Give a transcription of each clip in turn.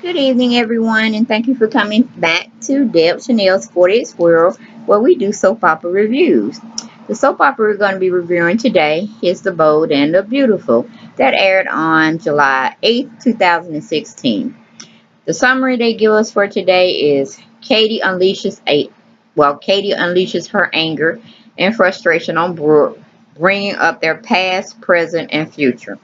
Good evening, everyone, and thank you for coming back to Deb Chanel's 48th World, where we do soap opera reviews. The soap opera we're going to be reviewing today is The Bold and the Beautiful, that aired on July 8th, 2016. The summary they give us for today is Katie unleashes her anger and frustration on Brooke, bringing up their past, present, and future.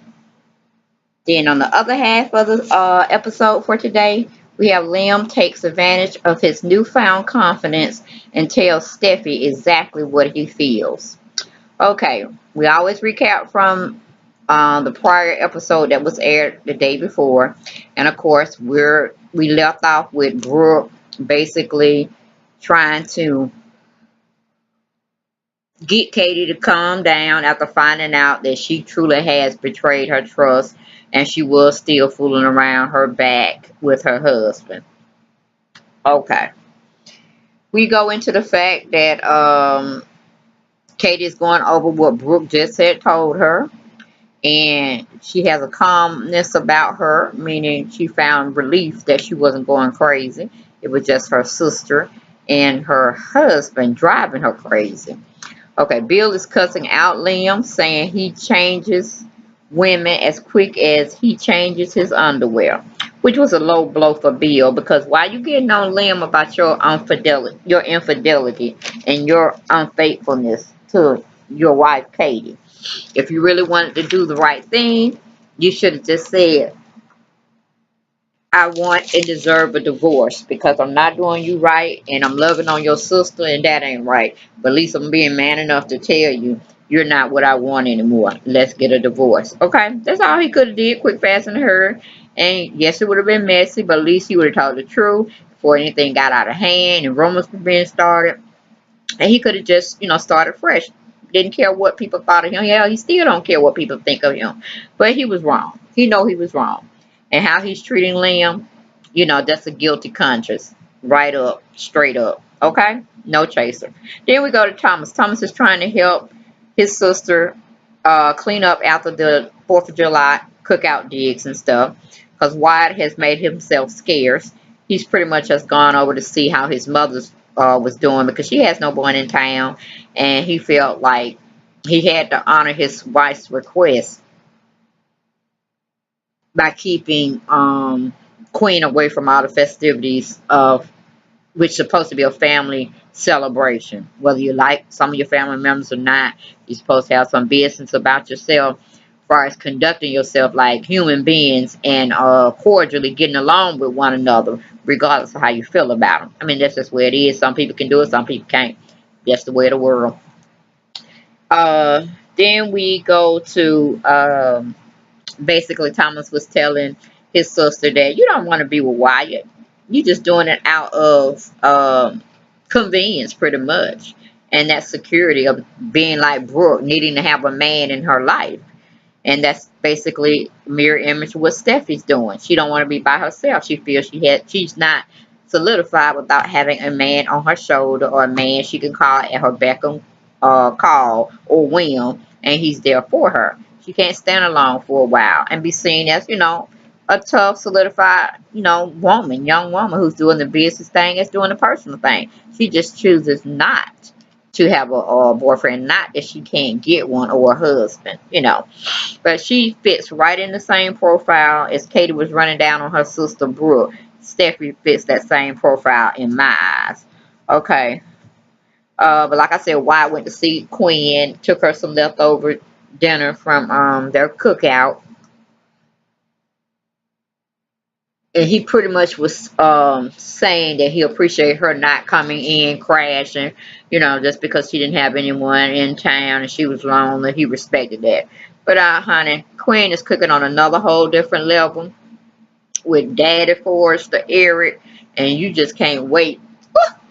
Then on the other half of the episode for today, we have Liam takes advantage of his newfound confidence and tells Steffi exactly what he feels. Okay, we always recap from the prior episode that was aired the day before, and of course we left off with Brooke basically trying to get Katie to calm down after finding out that she truly has betrayed her trust and she was still fooling around her back with her husband. Okay. We go into the fact that Katie's going over what Brooke just had told her, and she has a calmness about her, meaning she found relief that she wasn't going crazy. It was just her sister and her husband driving her crazy. Okay, Bill is cussing out Liam, saying he changes women as quick as he changes his underwear, which was a low blow for Bill because why you getting on Liam about your infidelity and your unfaithfulness to your wife Katie? If you really wanted to do the right thing, you should have just said, I want and deserve a divorce because I'm not doing you right and I'm loving on your sister and that ain't right. But at least I'm being man enough to tell you you're not what I want anymore. Let's get a divorce. Okay? That's all he could have did, quick, fast, and hurry. And yes, it would have been messy, but at least he would have told the truth before anything got out of hand and rumors were being started. And he could have just, started fresh. Didn't care what people thought of him. Yeah, he still don't care what people think of him. But he was wrong. He know he was wrong. And how he's treating Liam, that's a guilty conscience. Right up, straight up. Okay? No chaser. Then we go to Thomas. Thomas is trying to help his sister clean up after the 4th of July cookout digs and stuff. Because Wyatt has made himself scarce. He's pretty much just gone over to see how his mother's was doing because she has no one in town. And he felt like he had to honor his wife's request by keeping Queen away from all the festivities of which is supposed to be a family celebration. Whether you like some of your family members or not, you're supposed to have some business about yourself as far as conducting yourself like human beings and cordially getting along with one another, regardless of how you feel about them. I mean, that's just where it is. Some people can do it, some people can't. That's the way of the world. Uh, then we go to basically Thomas was telling his sister that you don't want to be with Wyatt. You just doing it out of convenience, pretty much, and that security of being like Brooke, needing to have a man in her life, and that's basically mirror image of what Steffi's doing. She don't want to be by herself. She feels she's not solidified without having a man on her shoulder or a man she can call at her beck and call or whim, and he's there for her. She can't stand alone for a while and be seen as, a tough, solidified, woman, young woman who's doing the business thing as doing the personal thing. She just chooses not to have a boyfriend, not that she can't get one or a husband. But she fits right in the same profile as Katie was running down on her sister Brooke. Steffi fits that same profile in my eyes. Okay. But like I said, Wyatt went to see Quinn, took her some leftover dinner from their cookout. And he pretty much was saying that he appreciated her not coming in crashing, just because she didn't have anyone in town and she was lonely. He respected that. But honey, Quinn is cooking on another whole different level with Daddy Forrester, Eric, and you just can't wait.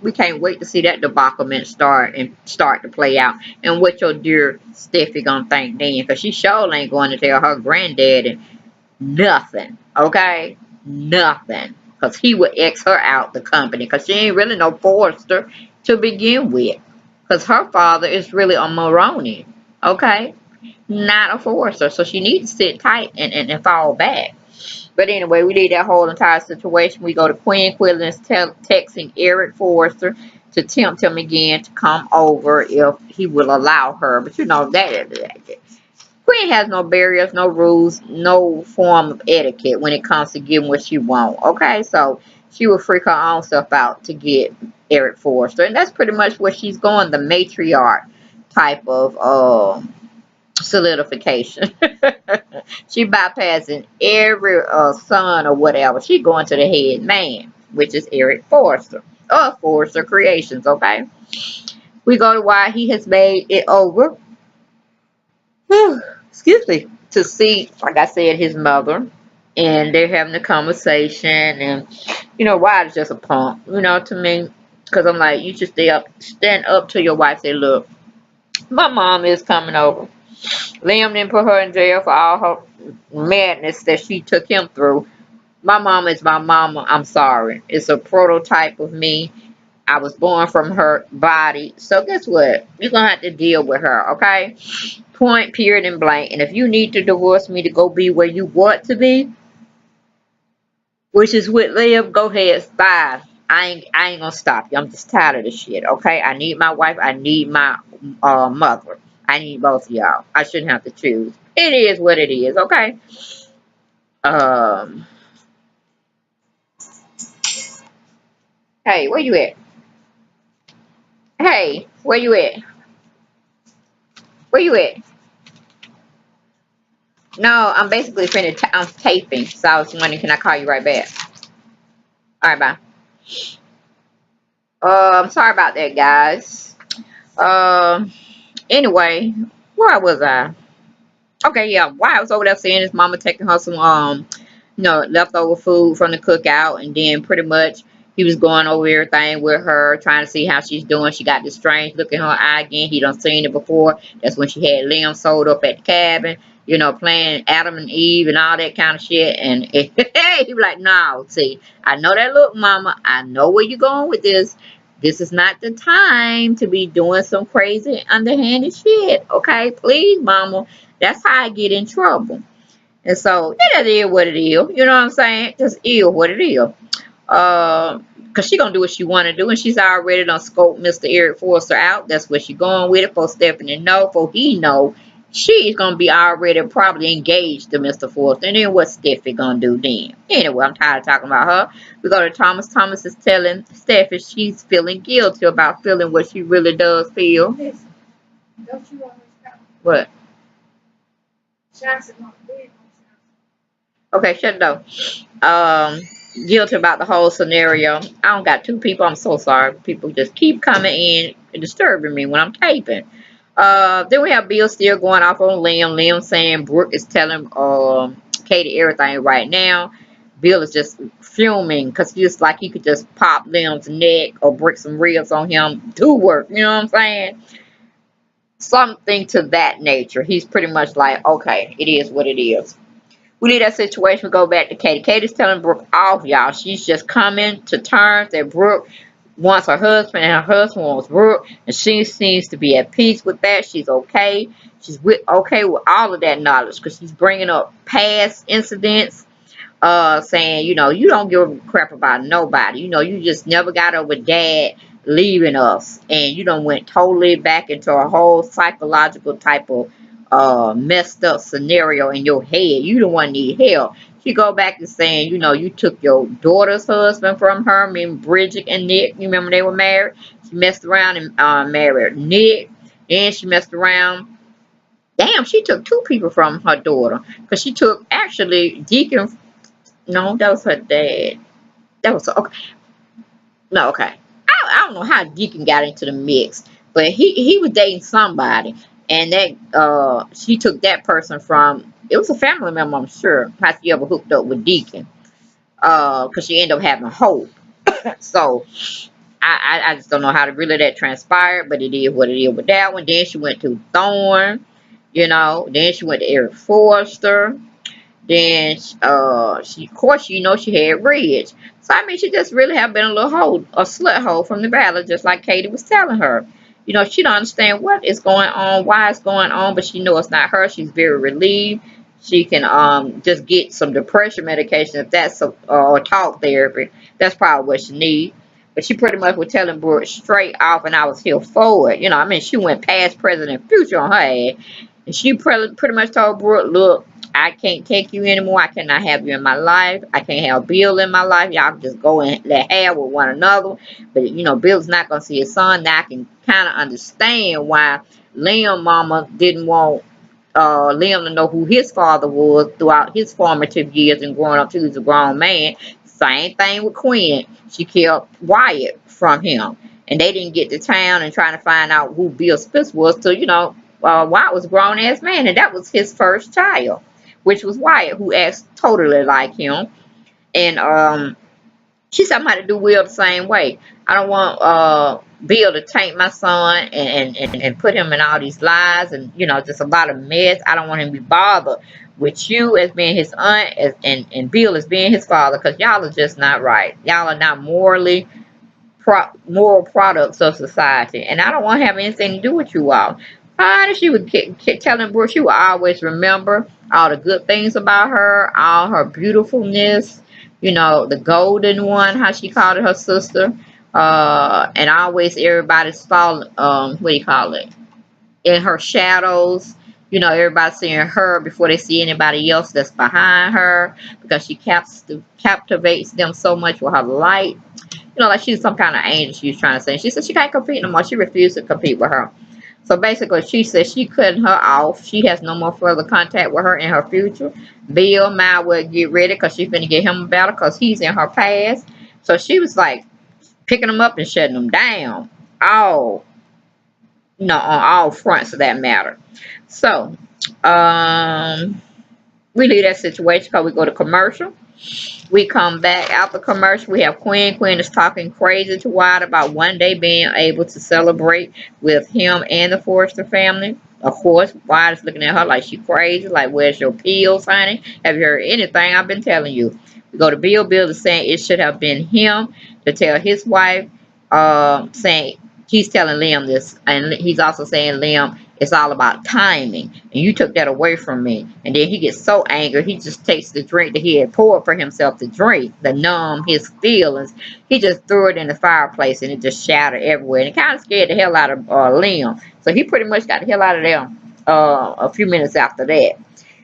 We can't wait to see that debacle start to play out. And what your dear Steffi gonna think then? Because she sure ain't going to tell her granddaddy nothing. Okay? Nothing. Because he would X her out the company. Because she ain't really no Forrester to begin with. Because her father is really a Maroney. Okay? Not a Forrester. So she needs to sit tight and fall back. But anyway, we leave that whole entire situation. We go to Queen Quillen's texting Eric Forrester to tempt him again to come over if he will allow her. But you know, that Queen has no barriers, no rules, no form of etiquette when it comes to getting what she wants. Okay, so she will freak her own self out to get Eric Forrester. And that's pretty much where she's going, the matriarch type of solidification. She bypassing every son or whatever. She going to the head man, which is Eric Forrester of Forrester Creations. Okay, we go to why he has made it over. Excuse me, to see, like I said, his mother, and they're having a conversation, and you know, Wyatt is just a punk, you know, to me, because I'm like, you should stand up to your wife, say, look, my mom is coming over. Liam didn't put her in jail for all her madness that she took him through. My mom is my mama. I'm sorry. It's a prototype of me. I was born from her body. So guess what? You're going to have to deal with her, okay? Point, period, and blank. And if you need to divorce me to go be where you want to be, which is with Liam, go ahead, fine. I ain't gonna stop you. I'm just tired of this shit, okay? I need my wife. I need my mother. I need both of y'all. I shouldn't have to choose. It is what it is, okay? Um, hey, where you at? Hey, where you at? Where you at? No, I'm basically I'm taping, so I was wondering, can I call you right back? All right, bye. I'm sorry about that, guys. Um, anyway, where was I? Okay, yeah. Why I was over there seeing his mama taking her some leftover food from the cookout, and then pretty much he was going over everything with her, trying to see how she's doing. She got this strange look in her eye again. He done seen it before. That's when she had Liam sold up at the cabin, you know, playing Adam and Eve and all that kind of shit. And he was like, no, see, I know that look, mama. I know where you're going with this. This is not the time to be doing some crazy underhanded shit. Okay, please, mama. That's how I get in trouble. And so it is what it is. You know what I'm saying? Just is what it is. Cause she gonna do what she wanna do, and she's already done scoped Mr. Eric Forster out. That's where she going with it. For Stephanie know, for he know, she's gonna be already probably engaged to Mr. Forster. And then what Steffi gonna do then? Anyway, I'm tired of talking about her. We go to Thomas. Thomas is telling Steffi she's feeling guilty about feeling what she really does feel. Listen, don't you always stop? What? Shots in my bed. Okay, shut it down. Guilty about the whole scenario. I don't got two people. I'm so sorry. People just keep coming in and disturbing me when I'm taping. Then we have Bill still going off on Liam. Liam saying Brooke is telling Katie everything right now. Bill is just fuming because he's like he could just pop Liam's neck or break some ribs on him to work. You know what I'm saying? Something to that nature. He's pretty much like, okay, it is what it is. We leave that situation. We go back to Katie. Katie's telling Brooke off, y'all. She's just coming to terms that Brooke wants her husband and her husband wants Brooke. And she seems to be at peace with that. She's okay. She's okay with all of that knowledge because she's bringing up past incidents, saying, you know, you don't give a crap about nobody. You know, you just never got over dad leaving us. And you done went totally back into a whole psychological type of messed up scenario in your head. You the one need help. She go back to saying, you know, you took your daughter's husband from her. I mean, Bridget and Nick. You remember they were married? She messed around and married Nick. And she messed around. Damn, she took two people from her daughter. Because she took, actually, Deacon. No, that was her dad. That was, okay. No, okay. I don't know how Deacon got into the mix. But he was dating somebody. And that she took that person from, it was a family member, I'm sure, how she ever hooked up with Deacon. Because she ended up having hope. So I just don't know how to really that transpired, but it is what it is with that one. Then she went to Thorne, you know, then she went to Eric Forster. Then she, of course, you know, she had Ridge. So I mean, she just really have been a little hole, a slut hole from the battle, just like Katie was telling her. You know, she don't understand what is going on, why it's going on, but she know it's not her. She's very relieved. she can just get some depression medication if that's or talk therapy. That's probably what she needs. But she pretty much was telling Brooke straight off, and I was here for it. You know, I mean, she went past, present, and future on her ass. And she pretty much told Brooke, look, I can't take you anymore. I cannot have you in my life. I can't have Bill in my life. Y'all can just go and let have with one another. But, you know, Bill's not going to see his son. Now I can kind of understand why Liam mama didn't want Liam to know who his father was throughout his formative years and growing up till he was a grown man. Same thing with Quinn. She kept Wyatt from him. And they didn't get to town and trying to find out who Bill Spitz was till, you know, Wyatt was a grown ass man. And that was his first child, which was Wyatt, who acts totally like him. And she said, I'm going to do Will the same way. I don't want Bill to taint my son and put him in all these lies and, you know, just a lot of mess. I don't want him to be bothered with you as being his aunt and Bill as being his father, because y'all are just not right. Y'all are not moral products of society. And I don't want to have anything to do with you all. Honey, she would keep telling Brooke she would always remember all the good things about her, all her beautifulness, you know, the golden one, how she called it her sister. And always everybody saw, what do you call it? In her shadows. You know, everybody seeing her before they see anybody else that's behind her, because she captivates them so much with her light. You know, like she's some kind of angel, she was trying to say. She said she can't compete no more. She refused to compete with her. So basically, she said she cutting her off. She has no more further contact with her in her future. Bill might well get ready because she's going to get him a battle because he's in her past. So she was like picking them up and shutting them down. All, you know, on all fronts of that matter. So, we leave that situation because we go to commercial. We come back out the commercial. We have Quinn. Quinn is talking crazy to Wyatt about one day being able to celebrate with him and the Forrester family. Of course, Wyatt is looking at her like she crazy. Like, where's your pills, honey? Have you heard anything I've been telling you? We go to Bill. Bill is saying it should have been him to tell his wife, saying he's telling Liam this. And he's also saying, Liam, it's all about timing. And you took that away from me. And then he gets so angry, he just takes the drink that he had poured for himself to drink, to numb his feelings. He just threw it in the fireplace and it just shattered everywhere. And it kind of scared the hell out of Liam. So he pretty much got the hell out of there a few minutes after that.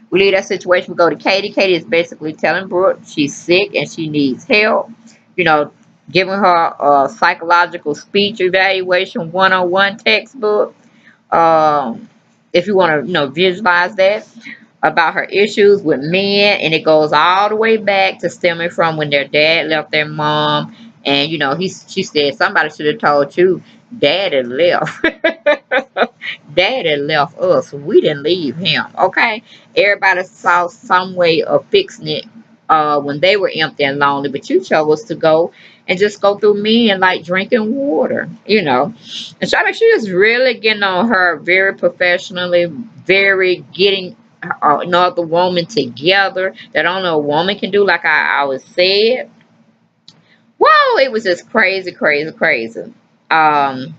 We leave that situation, we go to Katie. Katie is basically telling Brooke she's sick and she needs help. You know, giving her a psychological speech evaluation 101 textbook. If you want to, you know, visualize that, about her issues with men, and it goes all the way back to stemming from when their dad left their mom. And you know, she said somebody should have told you dad had left. Dad had left us, we didn't leave him. Okay, everybody saw some way of fixing it when they were empty and lonely, but you chose to go and just go through me and like drinking water, you know. And so I mean, she was really getting on her very professionally, very getting another woman together that only a woman can do, like I always said. Whoa, it was just crazy, crazy, crazy. Um,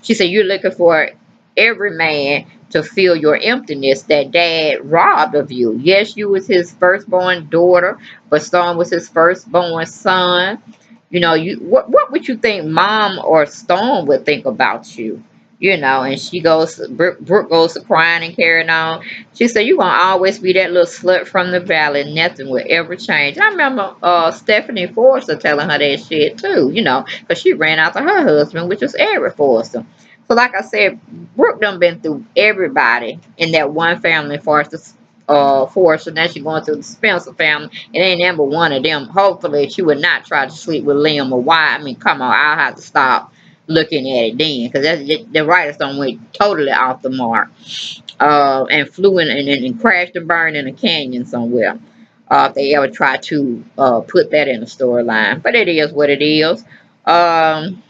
she said, you're looking for every man to fill your emptiness that dad robbed of you. Yes, you was his firstborn daughter, but Storm was his firstborn son. You know, what would you think mom or Storm would think about you? You know, and she goes, Brooke goes to crying and carrying on. She said, you're going to always be that little slut from the valley. Nothing will ever change. I remember Stephanie Forster telling her that shit too, you know, because she ran after her husband, which was Eric Forster. So like I said, Brooke done been through everybody in that one family Forster. Now she going through the Spencer family. It ain't number one of them. Hopefully she would not try to sleep with Liam or why. I mean, come on, I'll have to stop looking at it then, because the writers don't went totally off the mark, and flew in and crashed and burned in a canyon somewhere. If they ever try to put that in a storyline, but it is what it is. Then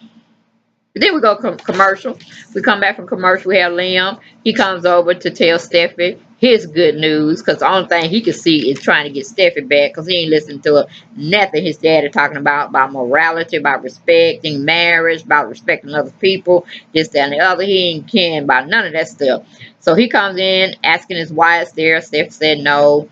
we go commercial. We come back from commercial. We have Liam. He comes over to tell Steffi his good news, because the only thing he could see is trying to get Steffi back, because he ain't listening to nothing his dad is talking about morality, about respecting marriage, about respecting other people, this, that, and the other. He ain't caring about none of that stuff. So he comes in asking his wife there. Steffi said no.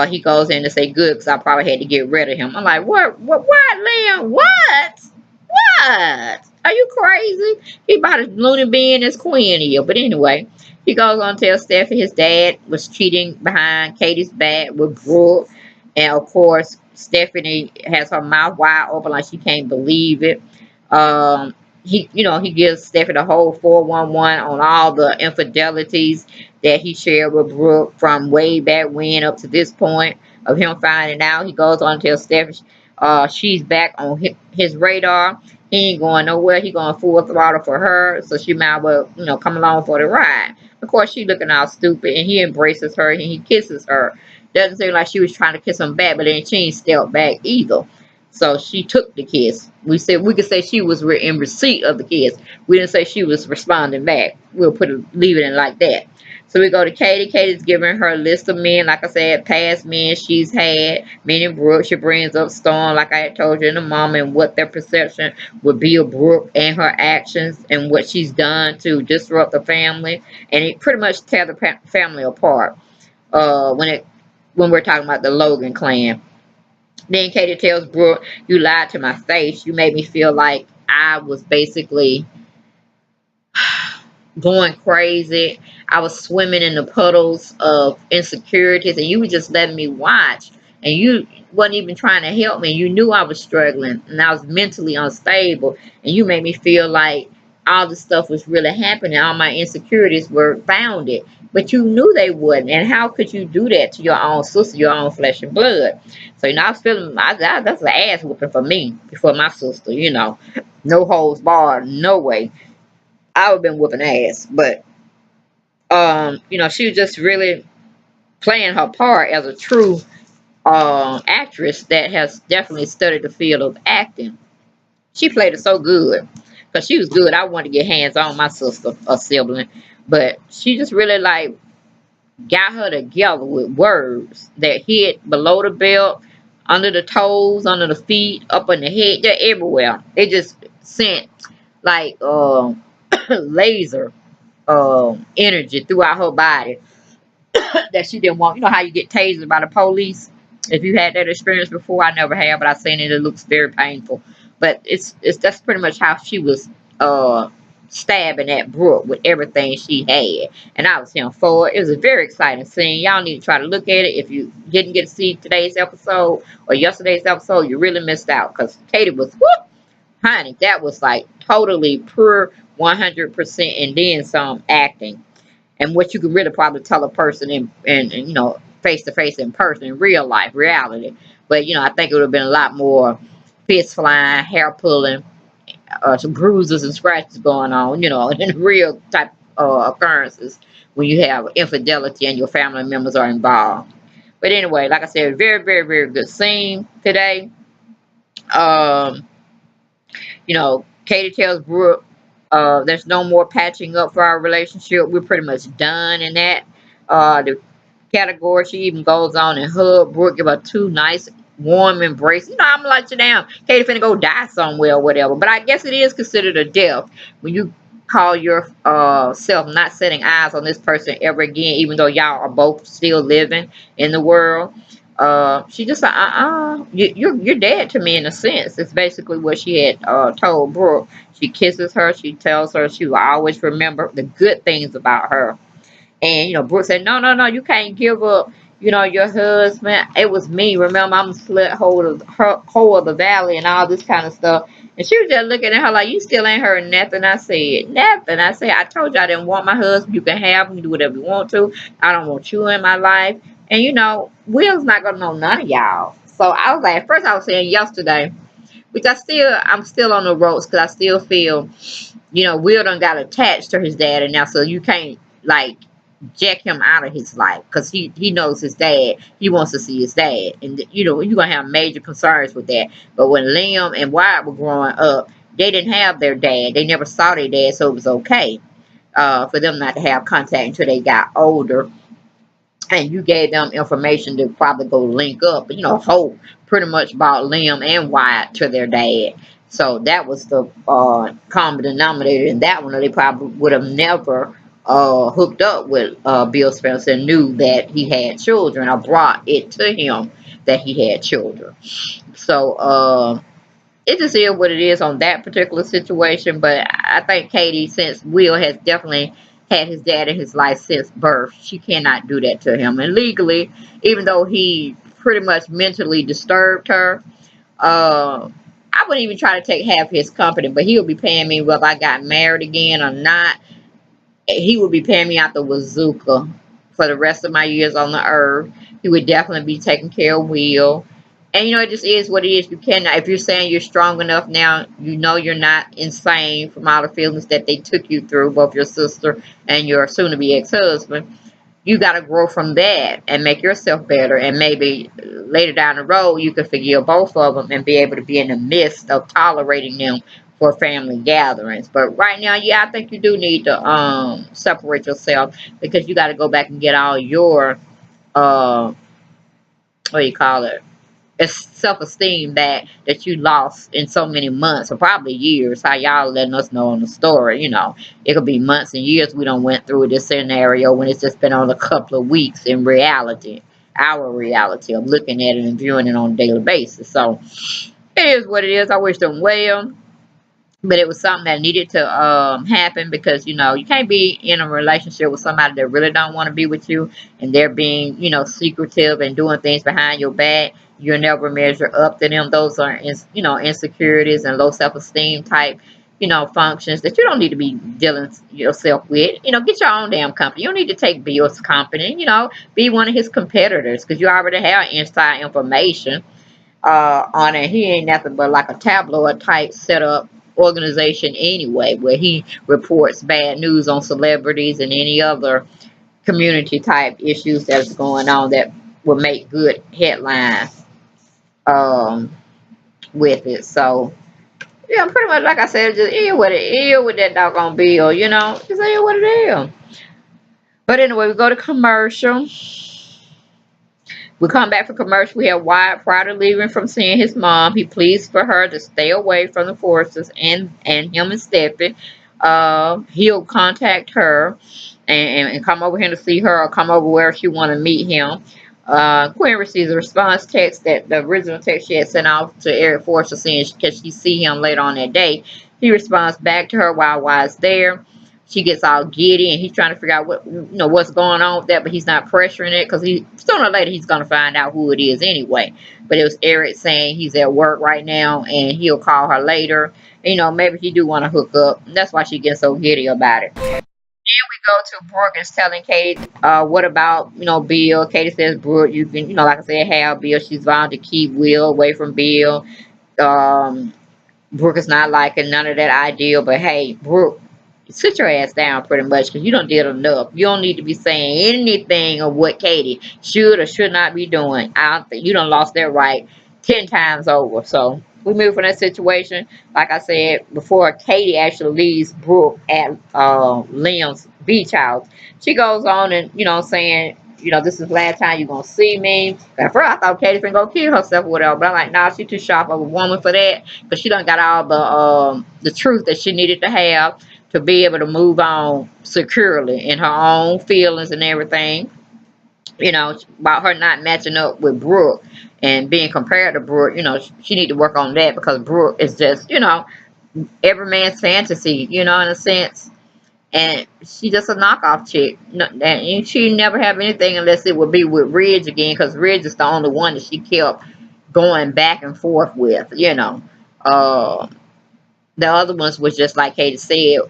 He goes in to say good, because I probably had to get rid of him. I'm like, what, Liam? What? What? Are you crazy? He about as loony being as Quinn here. But anyway, he goes on to tell Steffi his dad was cheating behind Katie's back with Brooke. And of course, Stephanie has her mouth wide open like she can't believe it. Um, he gives Steffi the whole 411 on all the infidelities that he shared with Brooke from way back when up to this point of him finding out. He goes on to tell Steffi she's back on his radar. He ain't going nowhere. He going full throttle for her, so she might well, come along for the ride. Of course, she looking all stupid, and he embraces her and he kisses her. Doesn't seem like she was trying to kiss him back, but then she ain't stepped back either. So she took the kiss. We could say she was in receipt of the kiss. We didn't say she was responding back. We'll leave it in like that. So we go to Katie. Katie's giving her a list of men, like I said, past men she's had. Meaning Brooke, she brings up Storm, like I had told you in a moment, and what their perception would be of Brooke and her actions and what she's done to disrupt the family, and it pretty much tear the family apart. When we're talking about the Logan clan. Then Katie tells Brooke, "You lied to my face. You made me feel like I was basically going crazy. I was swimming in the puddles of insecurities, and you were just letting me watch. And you wasn't even trying to help me. You knew I was struggling, and I was mentally unstable. And you made me feel like all this stuff was really happening. All my insecurities were founded, but you knew they wouldn't. And how could you do that to your own sister, your own flesh and blood? So I was feeling that's an ass whooping for me, for my sister. No holds barred, no way. I would have been whooping ass, but she was just really playing her part as a true actress that has definitely studied the field of acting. She played it so good because she was good. I wanted to get hands on my sister, a sibling, but she just really like got her together with words that hit below the belt, under the toes, under the feet, up in the head. They're everywhere. They just sent like laser energy throughout her body that she didn't want. You know how you get tasered by the police? If you had that experience before, I never have, but I've seen it. It looks very painful. But it's that's pretty much how she was stabbing at Brooke with everything she had. And I was here for it. It was a very exciting scene. Y'all need to try to look at it. If you didn't get to see today's episode or yesterday's episode, you really missed out because Katie was, whoop, honey, that was like totally pure 100% and then some acting. And what you could really probably tell a person in face to face in person in real life reality. But I think it would have been a lot more fist flying, hair pulling, some bruises and scratches going on, in real type occurrences when you have infidelity and your family members are involved. But anyway, like I said, very, very, very good scene today. Um, Katie tells Brooke, there's no more patching up for our relationship. We're pretty much done in that. The category, she even goes on and hug Brooke, give her two nice warm embrace. I'm like, you down. Katie finna go die somewhere or whatever. But I guess it is considered a death when you call your self not setting eyes on this person ever again, even though y'all are both still living in the world. She just like, you're dead to me in a sense. It's basically what she had told Brooke. She kisses her. She tells her she will always remember the good things about her. And Brooke said, no, no, no, you can't give up. Your husband. It was me. Remember, I'm slit hold of her whole of the valley and all this kind of stuff. And she was just looking at her like, you still ain't heard nothing I said. Nothing. I said, I told you I didn't want my husband. You can have him. You do whatever you want to. I don't want you in my life. And Will's not gonna know none of y'all. So I was like, at first I was saying yesterday, which I'm still on the ropes because I still feel, Will done got attached to his dad, and now so you can't like jack him out of his life because he knows his dad. He wants to see his dad, and you're gonna have major concerns with that. But when Liam and Wyatt were growing up, they didn't have their dad. They never saw their dad, so it was okay for them not to have contact until they got older. and you gave them information to probably go link up. You know, Hope pretty much brought Liam and Wyatt to their dad. So that was the common denominator in that one, or they probably would have never hooked up with Bill Spencer and knew that he had children or brought it to him that he had children. So it just is what it is on that particular situation. But I think Katie, since Will has definitely had his dad in his life since birth, she cannot do that to him. And legally, even though he pretty much mentally disturbed her, I wouldn't even try to take half his company, but he'll be paying me whether I got married again or not. He would be paying me out the bazooka for the rest of my years on the earth. He would definitely be taking care of Will. And it just is what it is. You cannot, if you're saying you're strong enough now, you're not insane from all the feelings that they took you through, both your sister and your soon to be ex husband. You got to grow from that and make yourself better. And maybe later down the road, you can forgive both of them and be able to be in the midst of tolerating them for family gatherings. But right now, yeah, I think you do need to separate yourself, because you got to go back and get all your what do you call it? It's self-esteem that you lost in so many months or probably years. How y'all letting us know on the story, it could be months and years we don't went through this scenario when it's just been on a couple of weeks in reality, our reality of looking at it and viewing it on a daily basis. So it is what it is. I wish them well, but it was something that needed to happen, because you can't be in a relationship with somebody that really don't want to be with you, and they're being secretive and doing things behind your back. You'll never measure up to them. Those are insecurities and low self-esteem type functions that you don't need to be dealing yourself with. Get your own damn company. You don't need to take Bill's company. Be one of his competitors, because you already have inside information on it. He ain't nothing but like a tabloid type setup organization anyway, where he reports bad news on celebrities and any other community type issues that's going on that will make good headlines um, with it. So yeah, pretty much like I said, just is what it is with that doggone bill, just is what it is. But anyway, we go to commercial. We come back from commercial. We have Wyatt prior to leaving from seeing his mom. He pleads for her to stay away from the forces and him and Steffi. He'll contact her and come over here to see her, or come over where she want to meet him. Quinn receives a response text that the original text she had sent off to Eric Forster, saying because she see him later on that day. He responds back to her while Wyatt's there. She gets all giddy, and he's trying to figure out what's going on with that, but he's not pressuring it, because sooner or later he's gonna find out who it is anyway. But it was Eric saying he's at work right now and he'll call her later. Maybe he do want to hook up. And that's why she gets so giddy about it. Then we go to Brooke is telling Katie, what about Bill? Katie says, Brooke, you can like I said, have Bill. She's vowed to keep Will away from Bill. Um, Brooke is not liking none of that ideal, but hey, Brooke, sit your ass down pretty much, because you don't did enough. You don't need to be saying anything of what Katie should or should not be doing. I don't think you done lost that right 10 times over. So we move from that situation. Like I said before, Katie actually leaves Brooke at Liam's beach house. She goes on and saying, this is the last time you're gonna see me. At first I thought Katie finna go kill herself or whatever, but I'm like, nah, she too sharp of a woman for that, because she done got all the truth that she needed to have to be able to move on securely in her own feelings and everything. About her not matching up with Brooke and being compared to Brooke. She need to work on that, because Brooke is just every man's fantasy, in a sense. And she just a knockoff chick. And she never have anything unless it would be with Ridge again, because Ridge is the only one that she kept going back and forth with. The other ones was just like Katie said,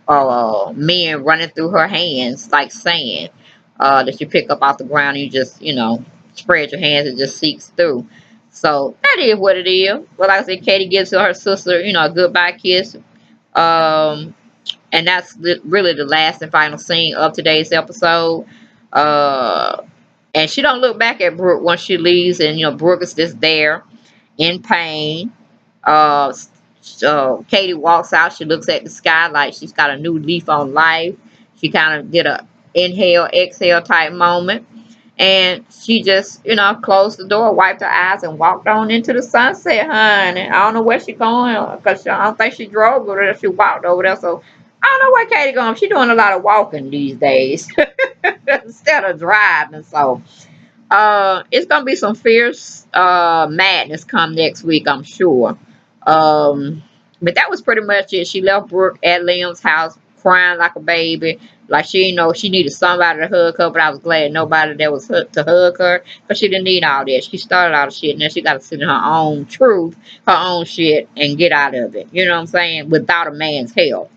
men running through her hands like sand, that you pick up off the ground and you just spread your hands and just seeks through. So that is what it is. But like I said, Katie gives her sister a goodbye kiss. Um, and that's really the last and final scene of today's episode. Uh, and she don't look back at Brooke once she leaves, and Brooke is just there in pain. So Katie walks out. She looks at the sky like she's got a new leaf on life. She kind of did a inhale, exhale type moment. And she just, closed the door, wiped her eyes, and walked on into the sunset, honey. I don't know where she going because I don't think she drove over there. She walked over there. So I don't know where Katie going. She doing a lot of walking these days instead of driving. So it's gonna be some fierce madness come next week, I'm sure. Um, but that was pretty much it. She left Brooke at Liam's house crying like a baby, like she didn't know she needed somebody to hug her. But I was glad nobody there was to hug her, because she didn't need all that. She started all the shit, and then she got to sit in her own truth, her own shit, and get out of it. You know what I'm saying? Without a man's help.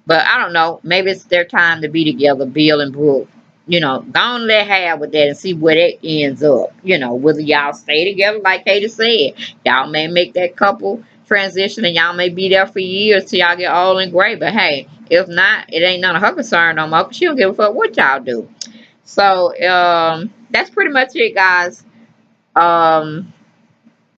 But I don't know. Maybe it's their time to be together, Bill and Brooke. Go on, let have with that and see where that ends up. Whether y'all stay together, like Katie said. Y'all may make that couple transition and y'all may be there for years till y'all get old and gray. But hey, if not, it ain't none of her concern no more, 'cause she don't give a fuck what y'all do. So that's pretty much it, guys. Um,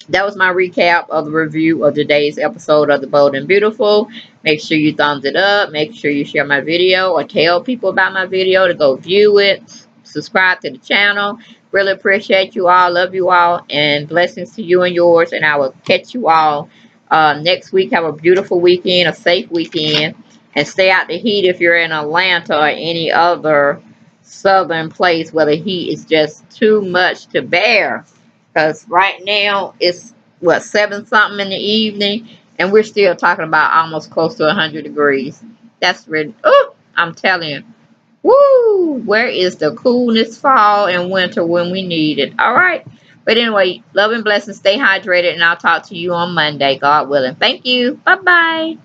that was my recap of the review of today's episode of The Bold and Beautiful. Make sure you thumbs it up. Make sure you share my video or tell people about my video to go view it. Subscribe to the channel. Really appreciate you all. Love you all. And blessings to you and yours. And I will catch you all next week. Have a beautiful weekend, a safe weekend. And stay out the heat if you're in Atlanta or any other southern place where the heat is just too much to bear. Because right now it's what, 7 something in the evening, and we're still talking about almost close to 100 degrees. That's really, oh, I'm telling you, woo, where is the coolness fall and winter when we need it? All right. But anyway, love and blessings. Stay hydrated, and I'll talk to you on Monday, God willing. Thank you. Bye bye.